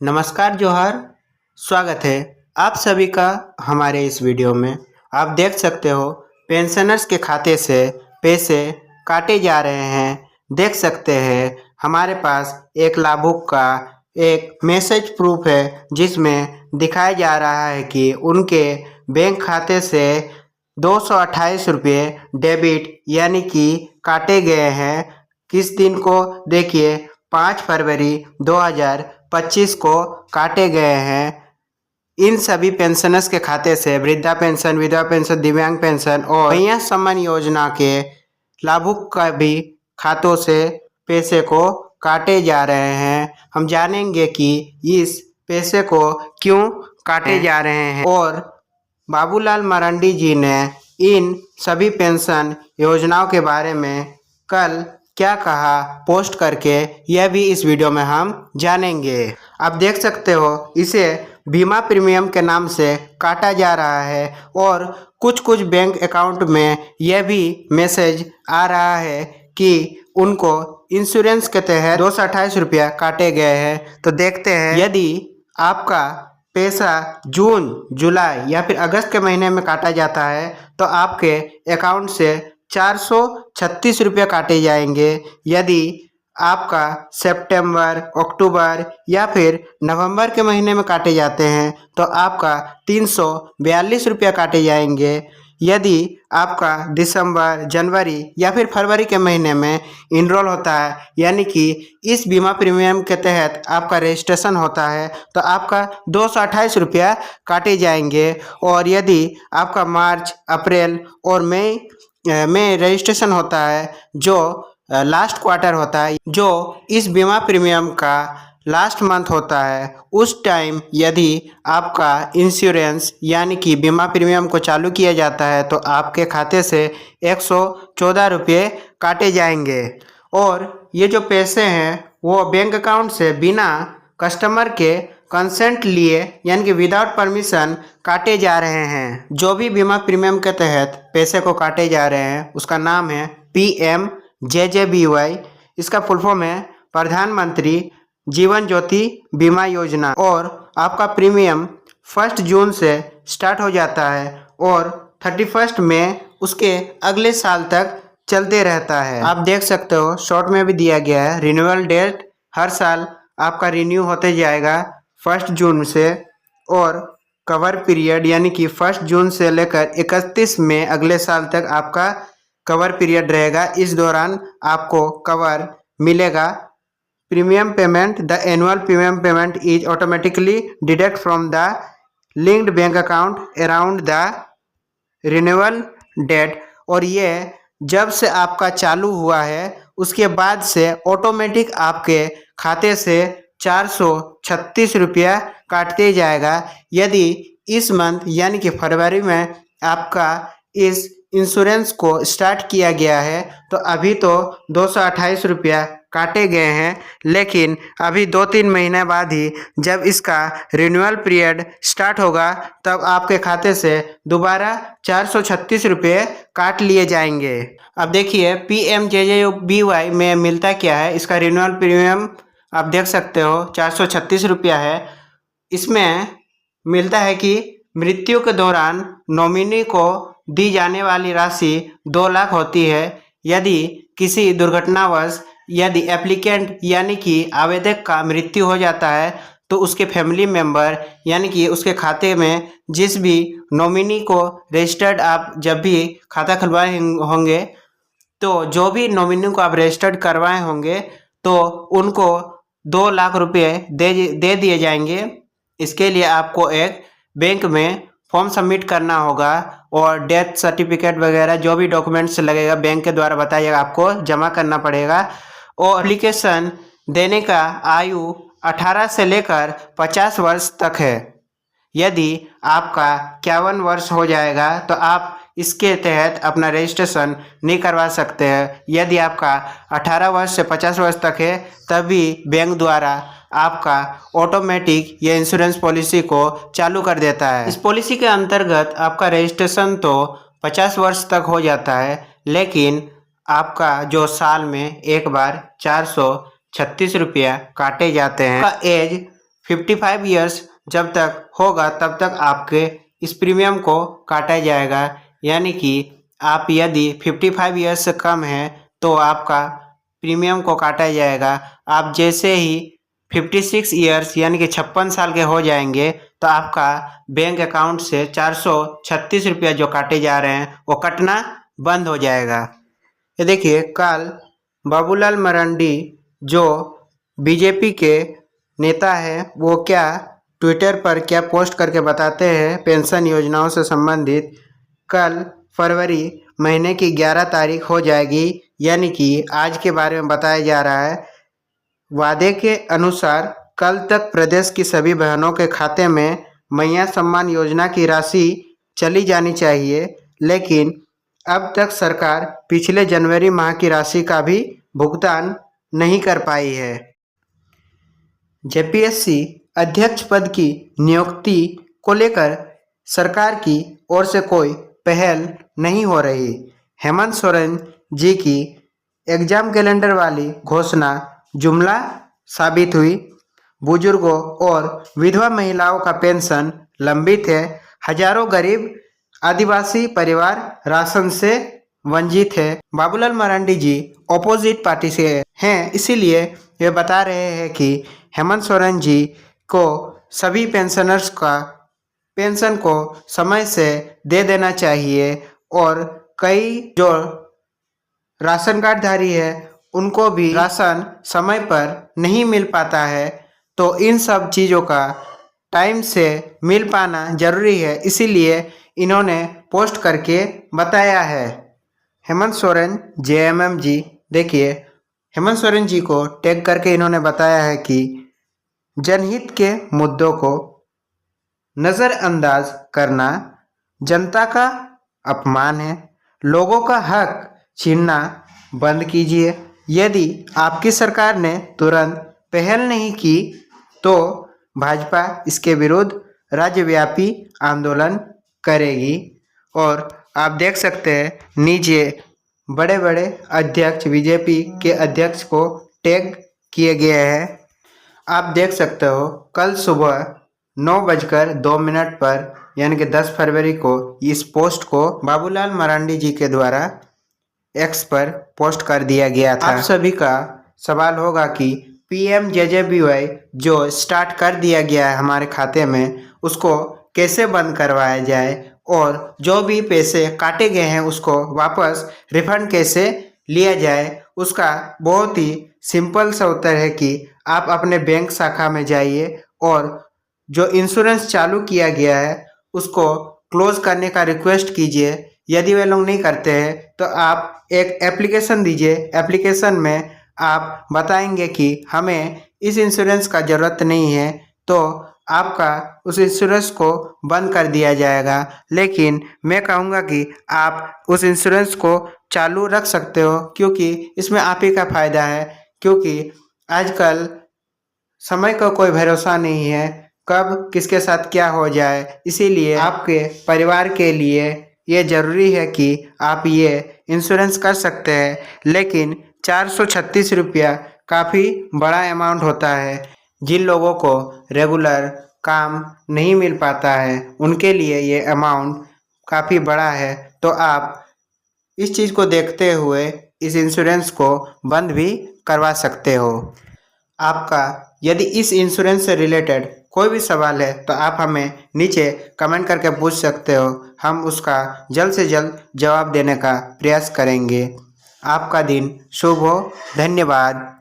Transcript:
नमस्कार जोहर। स्वागत है आप सभी का हमारे इस वीडियो में। आप देख सकते हो पेंशनर्स के खाते से पैसे काटे जा रहे हैं। देख सकते हैं हमारे पास एक लाभुक का एक मैसेज प्रूफ है जिसमें दिखाया जा रहा है कि उनके बैंक खाते से 228 रुपये डेबिट यानी कि काटे गए हैं। किस दिन को देखिए 5 फरवरी 2025 को काटे गए हैं। इन सभी पेंशनर्स के खाते से वृद्धा पेंशन, विधवा पेंशन, दिव्यांग पेंशन और कन्या सम्मान योजना के लाभुक का भी खातों से पैसे को काटे जा रहे हैं। हम जानेंगे कि इस पैसे को क्यों काटे जा रहे हैं और बाबूलाल मरांडी जी ने इन सभी पेंशन योजनाओं के बारे में कल क्या कहा पोस्ट करके, यह भी इस वीडियो में हम जानेंगे। आप देख सकते हो इसे बीमा प्रीमियम के नाम से काटा जा रहा है और कुछ कुछ बैंक अकाउंट में यह भी मैसेज आ रहा है कि उनको इंश्योरेंस के तहत 228 रुपया काटे गए हैं। तो देखते हैं, यदि आपका पैसा जून, जुलाई या फिर अगस्त के महीने में काटा जाता है तो आपके अकाउंट से 436 रुपये काटे जाएंगे। यदि आपका सितंबर, अक्टूबर या फिर नवंबर के महीने में काटे जाते हैं तो आपका 342 रुपया काटे जाएंगे। यदि आपका दिसंबर, जनवरी या फिर फरवरी के महीने में इनरोल होता है यानी कि इस बीमा प्रीमियम के तहत आपका रजिस्ट्रेशन होता है तो आपका 228 रुपया काटे जाएंगे। और यदि आपका मार्च, अप्रैल और मई में रजिस्ट्रेशन होता है, जो लास्ट क्वार्टर होता है, जो इस बीमा प्रीमियम का लास्ट मंथ होता है, उस टाइम यदि आपका इंश्योरेंस यानी कि बीमा प्रीमियम को चालू किया जाता है तो आपके खाते से 114 रुपये काटे जाएंगे। और ये जो पैसे हैं वो बैंक अकाउंट से बिना कस्टमर के कंसेंट लिए यानी कि विदाउट परमिशन काटे जा रहे हैं। जो भी बीमा प्रीमियम के तहत पैसे को काटे जा रहे हैं उसका नाम है PMJJBY। इसका फुल फॉर्म है प्रधानमंत्री जीवन ज्योति बीमा योजना। और आपका प्रीमियम 1 जून से स्टार्ट हो जाता है और 31 मई उसके अगले साल तक चलते रहता है। आप देख सकते हो शॉर्ट में भी दिया गया है रिन्यूअल डेट। हर साल आपका रिन्यू होते जाएगा 1 जून से। और कवर पीरियड यानी कि 1 जून से लेकर 31 मई अगले साल तक आपका कवर पीरियड रहेगा। इस दौरान आपको कवर मिलेगा। Premium payment, the annual premium payment is automatically deduct from the linked bank account around the renewal date. और ये जब से आपका चालू हुआ है उसके बाद से ऑटोमेटिक आपके खाते से 436 रुपया काटते जाएगा। यदि इस मंथ यानी कि फरवरी में आपका इस इंश्योरेंस को स्टार्ट किया गया है तो अभी तो 228 रुपया काटे गए हैं, लेकिन अभी 2-3 महीने बाद ही जब इसका रिन्यूअल पीरियड स्टार्ट होगा तब आपके खाते से दोबारा 436 रुपये काट लिए जाएंगे। अब देखिए PMJJBY में मिलता क्या है। इसका रिन्यूअल प्रीमियम आप देख सकते हो 436 रुपया है। इसमें मिलता है कि मृत्यु के दौरान नॉमिनी को दी जाने वाली राशि 2 लाख होती है। यदि किसी दुर्घटनावश यदि एप्लीकेंट यानी कि आवेदक का मृत्यु हो जाता है तो उसके फैमिली मेंबर यानी कि उसके खाते में जिस भी नॉमिनी को रजिस्टर्ड आप जब भी खाता खुलवाए होंगे तो जो भी नॉमिनी को आप रजिस्टर्ड करवाए होंगे तो उनको 2 लाख रुपये दे दिए जाएंगे। इसके लिए आपको एक बैंक में फॉर्म सबमिट करना होगा और डेथ सर्टिफिकेट वगैरह जो भी डॉक्यूमेंट्स लगेगा बैंक के द्वारा बताइएगा आपको जमा करना पड़ेगा। और एप्लीकेशन देने का आयु 18 से लेकर 50 वर्ष तक है। यदि आपका 51 वर्ष हो जाएगा तो आप इसके तहत अपना रजिस्ट्रेशन नहीं करवा सकते हैं। यदि आपका 18 वर्ष से 50 वर्ष तक है तभी बैंक द्वारा आपका ऑटोमेटिक ये इंश्योरेंस पॉलिसी को चालू कर देता है। इस पॉलिसी के अंतर्गत आपका रजिस्ट्रेशन तो 50 वर्ष तक हो जाता है, लेकिन आपका जो साल में एक बार 436 रुपया काटे जाते हैं। आपका एज 55 ईयर्स जब तक होगा तब तक आपके इस प्रीमियम को काटा जाएगा। यानी कि आप यदि 55 ईयर्स से कम है तो आपका प्रीमियम को काटा जाएगा। आप जैसे ही 56 ईयर्स यानी कि 56 साल के हो जाएंगे तो आपका बैंक अकाउंट से 436 रुपया जो काटे जा रहे हैं वो कटना बंद हो जाएगा। ये देखिए, कल बाबूलाल मरांडी जो बीजेपी के नेता है वो क्या ट्विटर पर क्या पोस्ट करके बताते हैं पेंशन योजनाओं से संबंधित। कल फरवरी महीने की 11 तारीख हो जाएगी, यानी कि आज के बारे में बताया जा रहा है। वादे के अनुसार कल तक प्रदेश की सभी बहनों के खाते में मैया सम्मान योजना की राशि चली जानी चाहिए, लेकिन अब तक सरकार पिछले जनवरी माह की राशि का भी भुगतान नहीं कर पाई है। जेपीएससी अध्यक्ष पद की नियुक्ति को लेकर सरकार की ओर से कोई पहल नहीं हो रही। हेमंत सोरेन जी की एग्जाम कैलेंडर वाली घोषणा जुमला साबित हुई। बुजुर्गों और विधवा महिलाओं का पेंशन लंबित है। हजारों गरीब आदिवासी परिवार राशन से वंचित है। बाबूलाल मरांडी जी ऑपोजिट पार्टी से हैं, इसीलिए वे बता रहे हैं कि हेमंत सोरेन जी को सभी पेंशनर्स का पेंशन को समय से दे देना चाहिए और कई जो राशन कार्ड धारी है उनको भी राशन समय पर नहीं मिल पाता है, तो इन सब चीज़ों का टाइम से मिल पाना जरूरी है, इसीलिए इन्होंने पोस्ट करके बताया है। हेमंत सोरेन जेएमएम जी, देखिए हेमंत सोरेन जी को टैग करके इन्होंने बताया है कि जनहित के मुद्दों को नज़रअंदाज करना जनता का अपमान है। लोगों का हक छीनना बंद कीजिए। यदि आपकी सरकार ने तुरंत पहल नहीं की तो भाजपा इसके विरुद्ध राज्यव्यापी आंदोलन करेगी। और आप देख सकते हैं नीचे बड़े बड़े अध्यक्ष बीजेपी के अध्यक्ष को टैग किए गए हैं। आप देख सकते हो कल सुबह 9:02 पर यानी कि 10 फरवरी को इस पोस्ट को बाबूलाल मरांडी जी के द्वारा एक्स पर पोस्ट कर दिया गया था। आप सभी का सवाल होगा कि PMJJBY जो स्टार्ट कर दिया गया है हमारे खाते में उसको कैसे बंद करवाया जाए और जो भी पैसे काटे गए हैं उसको वापस रिफंड कैसे लिया जाए। उसका बहुत ही सिंपल सा उत्तर है कि आप अपने बैंक शाखा में जाइए और जो इंश्योरेंस चालू किया गया है उसको क्लोज करने का रिक्वेस्ट कीजिए। यदि वे लोग नहीं करते हैं तो आप एक एप्लीकेशन दीजिए। एप्लीकेशन में आप बताएंगे कि हमें इस इंश्योरेंस का ज़रूरत नहीं है, तो आपका उस इंश्योरेंस को बंद कर दिया जाएगा। लेकिन मैं कहूँगा कि आप उस इंश्योरेंस को चालू रख सकते हो, क्योंकि इसमें आप ही का फ़ायदा है। क्योंकि आजकल समय का कोई भरोसा नहीं है, कब किसके साथ क्या हो जाए, इसीलिए आपके परिवार के लिए ये ज़रूरी है कि आप ये इंश्योरेंस कर सकते हैं। लेकिन 436 रुपया काफ़ी बड़ा अमाउंट होता है। जिन लोगों को रेगुलर काम नहीं मिल पाता है उनके लिए ये अमाउंट काफ़ी बड़ा है, तो आप इस चीज़ को देखते हुए इस इंश्योरेंस को बंद भी करवा सकते हो। आपका यदि इस इंश्योरेंस से रिलेटेड कोई भी सवाल है तो आप हमें नीचे कमेंट करके पूछ सकते हो। हम उसका जल्द से जल्द जवाब देने का प्रयास करेंगे। आपका दिन शुभ हो। धन्यवाद।